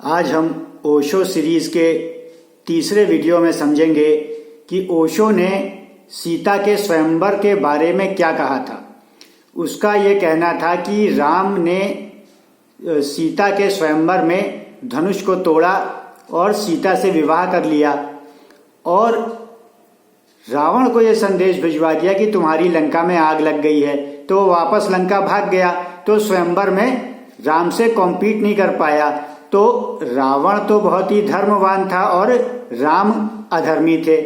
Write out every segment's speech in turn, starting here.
आज हम ओशो सीरीज के तीसरे वीडियो में समझेंगे कि ओशो ने सीता के स्वयंवर के बारे में क्या कहा था। उसका ये कहना था कि राम ने सीता के स्वयंवर में धनुष को तोड़ा और सीता से विवाह कर लिया और रावण को यह संदेश भिजवा दिया कि तुम्हारी लंका में आग लग गई है, तो वापस लंका भाग गया। तो स्वयंवर में राम से कॉम्पीट नहीं कर पाया। तो रावण तो बहुत ही धर्मवान था और राम अधर्मी थे।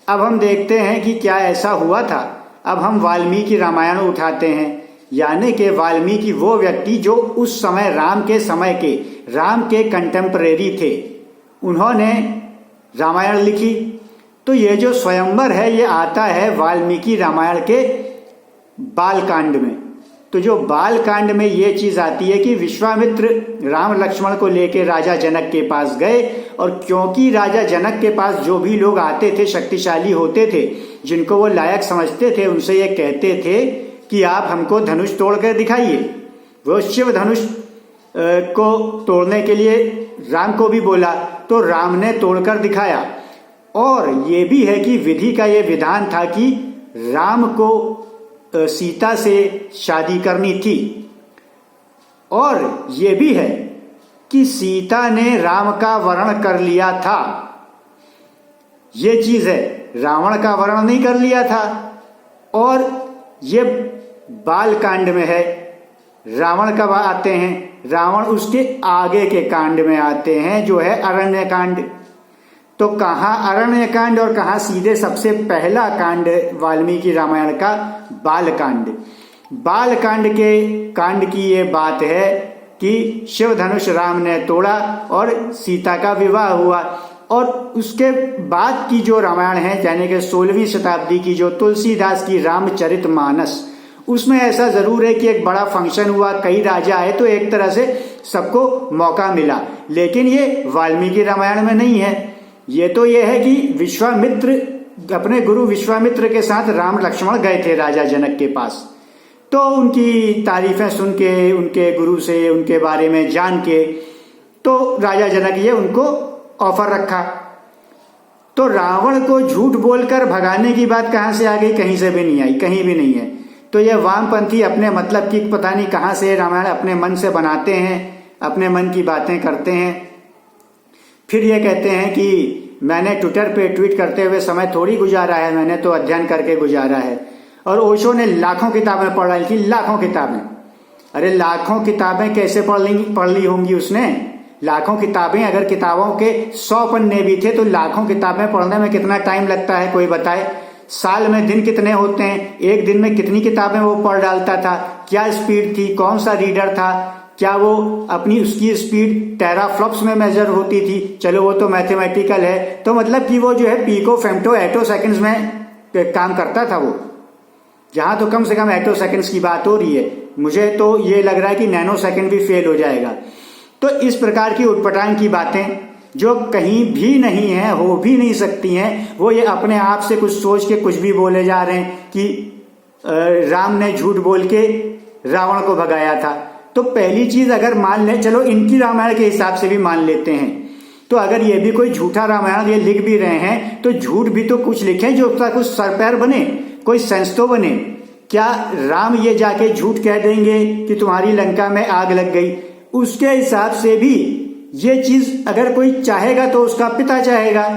अब हम देखते हैं कि क्या ऐसा हुआ था। अब हम वाल्मीकि रामायण उठाते हैं, यानी कि वाल्मीकि वो व्यक्ति जो उस समय राम के कंटेम्परेरी थे, उन्होंने रामायण लिखी। तो ये जो स्वयंवर है ये आता है वाल्मीकि रामायण के बालकांड में। तो जो बालकांड में ये चीज आती है कि विश्वामित्र राम लक्ष्मण को लेकर राजा जनक के पास गए, और क्योंकि राजा जनक के पास जो भी लोग आते थे शक्तिशाली होते थे, जिनको वो लायक समझते थे, उनसे ये कहते थे कि आप हमको धनुष तोड़कर दिखाइए। वो शिव धनुष को तोड़ने के लिए राम को भी बोला, तो राम ने तोड़कर दिखाया। और ये भी है कि विधि का ये विधान था कि राम को सीता से शादी करनी थी, और ये भी है कि सीता ने राम का वर्ण कर लिया था। ये चीज है, रावण का वर्ण नहीं कर लिया था। और ये बालकांड में है। रावण कब आते हैं? रावण उसके आगे के कांड में आते हैं, जो है अरण्य कांड। तो कहाँ अरण्य कांड और कहाँ सीधे सबसे पहला कांड वाल्मीकि रामायण का बालकांड। कांड की ये बात है कि शिव धनुष राम ने तोड़ा और सीता का विवाह हुआ। और उसके बाद की जो रामायण है, यानी कि 16वीं शताब्दी की जो तुलसीदास की रामचरितमानस, उसमें ऐसा जरूर है कि एक बड़ा फंक्शन हुआ, कई राजा आए, तो एक तरह से सबको मौका मिला। लेकिन ये वाल्मीकि रामायण में नहीं है। ये तो ये है कि विश्वामित्र अपने गुरु विश्वामित्र के साथ राम लक्ष्मण गए थे राजा जनक के पास। तो उनकी तारीफें सुन के, उनके गुरु से उनके बारे में जान के, तो राजा जनक ये उनको ऑफर रखा। तो रावण को झूठ बोलकर भगाने की बात कहां से आ गई? कहीं से भी नहीं आई, कहीं भी नहीं है। तो ये वामपंथी अपने मतलब की पता नहीं कहां से रामायण अपने मन से बनाते हैं, अपने मन की बातें करते हैं। फिर ये कहते हैं कि मैंने ट्विटर पे ट्वीट करते हुए समय थोड़ी गुजारा है, मैंने तो अध्ययन करके गुजारा है। और ओशो ने लाखों किताबें पढ़ ली थी, लाखों किताबें। अरे लाखों किताबें कैसे पढ़ ली होंगी उसने? लाखों किताबें, अगर किताबों के 100 पन्ने भी थे तो लाखों किताबें पढ़ने में कितना टाइम लगता है, कोई बताए? साल में दिन कितने होते हैं? एक दिन में कितनी किताबें वो पढ़ डालता था? क्या स्पीड थी? कौन सा रीडर था? क्या वो अपनी उसकी स्पीड टेराफ्लॉप्स में मेजर होती थी? चलो वो तो मैथमेटिकल है। तो मतलब कि वो जो है पीको फेम्टो एटो सेकंड्स में काम करता था वो। जहां तो कम से कम एटो सेकंड्स की बात हो रही है, मुझे तो ये लग रहा है कि नैनो सेकंड भी फेल हो जाएगा। तो इस प्रकार की उटपटांग की बातें जो कहीं भी नहीं है, हो भी नहीं सकती हैं, वो ये अपने आप से कुछ सोच के कुछ भी बोले जा रहे हैं कि राम ने झूठ बोल के रावण को भगाया था। तो पहली चीज अगर मान ले, चलो इनकी रामायण के हिसाब से भी मान लेते हैं, तो अगर ये भी कोई झूठा रामायण ये लिख भी रहे हैं, तो झूठ भी तो कुछ लिखे जो उसका कुछ सर पैर बने, कोई सेंस तो बने। क्या राम ये जाके झूठ कह देंगे कि तुम्हारी लंका में आग लग गई? उसके हिसाब से भी ये चीज अगर कोई चाहेगा तो उसका पिता चाहेगा,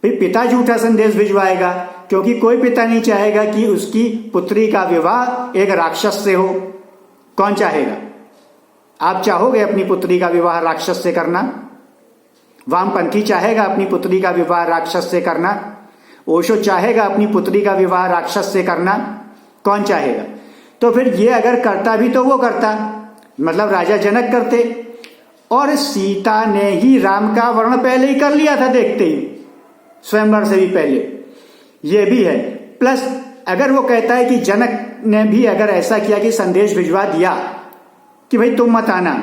फिर पिता झूठा संदेश भिजवाएगा, क्योंकि कोई पिता नहीं चाहेगा कि उसकी पुत्री का विवाह एक राक्षस से हो। कौन चाहेगा? आप चाहोगे अपनी पुत्री का विवाह राक्षस से करना? वामपंथी चाहेगा अपनी पुत्री का विवाह राक्षस से करना? ओशो चाहेगा अपनी पुत्री का विवाह राक्षस से करना? कौन चाहेगा? तो फिर ये अगर करता भी तो वो करता, मतलब राजा जनक करते। और सीता ने ही राम का वर्ण पहले ही कर लिया था, देखते ही, स्वयंवर से भी पहले। ये भी है। प्लस अगर वो कहता है कि जनक ने भी अगर ऐसा किया कि संदेश भिजवा दिया कि भाई तुम मत आना,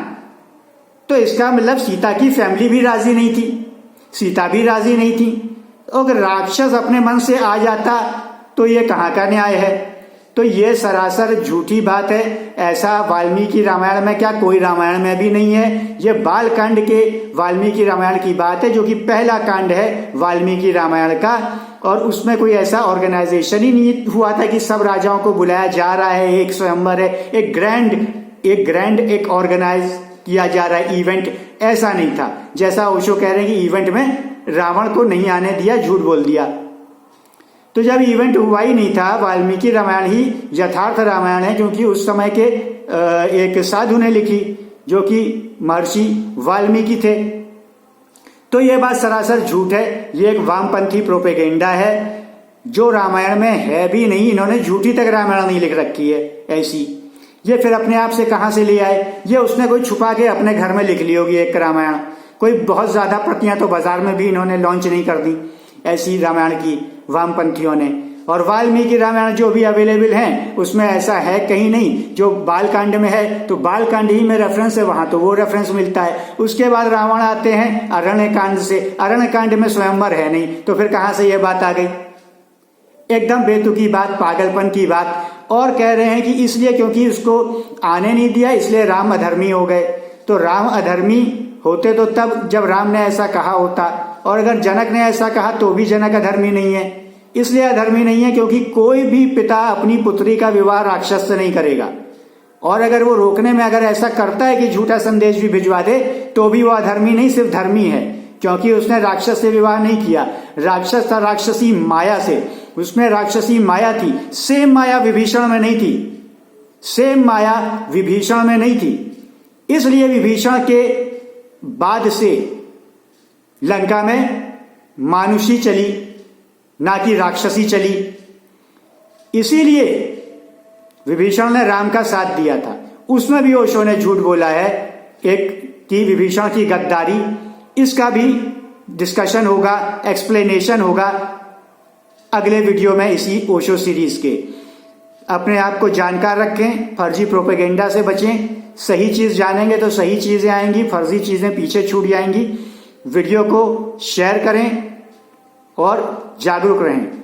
तो इसका मतलब सीता की फैमिली भी राजी नहीं थी, सीता भी राजी नहीं थी। अगर राक्षस अपने मन से आ जाता तो ये कहाँ का न्याय है? तो ये सरासर झूठी बात है। ऐसा वाल्मीकि रामायण में क्या कोई रामायण में भी नहीं है। ये बालकांड के वाल्मीकि रामायण की बात है, जो कि पहला कांड है वाल्मीकि रामायण का। और उसमें कोई ऐसा ऑर्गेनाइजेशन ही नहीं हुआ था कि सब राजाओं को बुलाया जा रहा है, एक स्वयंवर है, एक ऑर्गेनाइज किया जा रहा है इवेंट, ऐसा नहीं था। जैसा ओशो कह रहे हैं कि इवेंट में रावण को नहीं आने दिया, झूठ बोल दिया। तो जब इवेंट हुआ ही नहीं था, वाल्मीकि रामायण ही यथार्थ रामायण है, क्योंकि उस समय के एक साधु ने लिखी, जो कि महर्षि वाल्मीकि थे। तो ये बात सरासर झूठ है। ये एक वामपंथी प्रोपेगेंडा है, जो रामायण में है भी नहीं। इन्होंने झूठी तक रामायण नहीं लिख रखी है ऐसी। ये फिर अपने आप से कहां से ले आए? ये उसने कोई छुपा के अपने घर में लिख ली होगी एक रामायण। कोई बहुत ज्यादा प्रतियां तो बाजार में भी इन्होंने लॉन्च नहीं कर दी ऐसी रामायण की वामपंथियों ने। और वाल्मीकि रामायण जो भी अवेलेबल हैं उसमें ऐसा है कहीं नहीं। जो बालकांड में है तो बालकांड ही में रेफरेंस है, वहां तो वो रेफरेंस मिलता है। उसके बाद रावण आते हैं अरण्य कांड से, अरण्य कांड में स्वयंवर है नहीं, तो फिर कहां से ये बात आ गई? एकदम बेतुकी बात, पागलपन की बात। और कह रहे हैं कि इसलिए क्योंकि उसको आने नहीं दिया इसलिए राम अधर्मी हो गए। तो राम अधर्मी होते तो तब जब राम ने ऐसा कहा होता, और अगर जनक ने ऐसा कहा तो भी जनक अधर्मी नहीं है। इसलिए अधर्मी नहीं है क्योंकि कोई भी पिता अपनी पुत्री का विवाह राक्षस से नहीं करेगा। और अगर वो रोकने में अगर ऐसा करता है कि झूठा संदेश भी भिजवा दे, तो भी वो अधर्मी नहीं, सिर्फ धर्मी है, क्योंकि उसने राक्षस से विवाह नहीं किया। राक्षस था राक्षसी माया से, उसमें राक्षसी माया थी। सेम माया विभीषण में नहीं थी, सेम माया विभीषण में नहीं थी। इसलिए विभीषण के बाद से लंका में मानुषी चली, ना कि राक्षसी चली। इसीलिए विभीषण ने राम का साथ दिया था। उसमें भी ओशो ने झूठ बोला है एक कि विभीषण की गद्दारी। इसका भी डिस्कशन होगा, एक्सप्लेनेशन होगा अगले वीडियो में इसी ओशो सीरीज के। अपने आप को जानकार रखें, फर्जी प्रोपेगेंडा से बचें। सही चीज जानेंगे तो सही चीजें आएंगी, फर्जी चीजें पीछे छूट जाएंगी। वीडियो को शेयर करें और जागरूक रहें।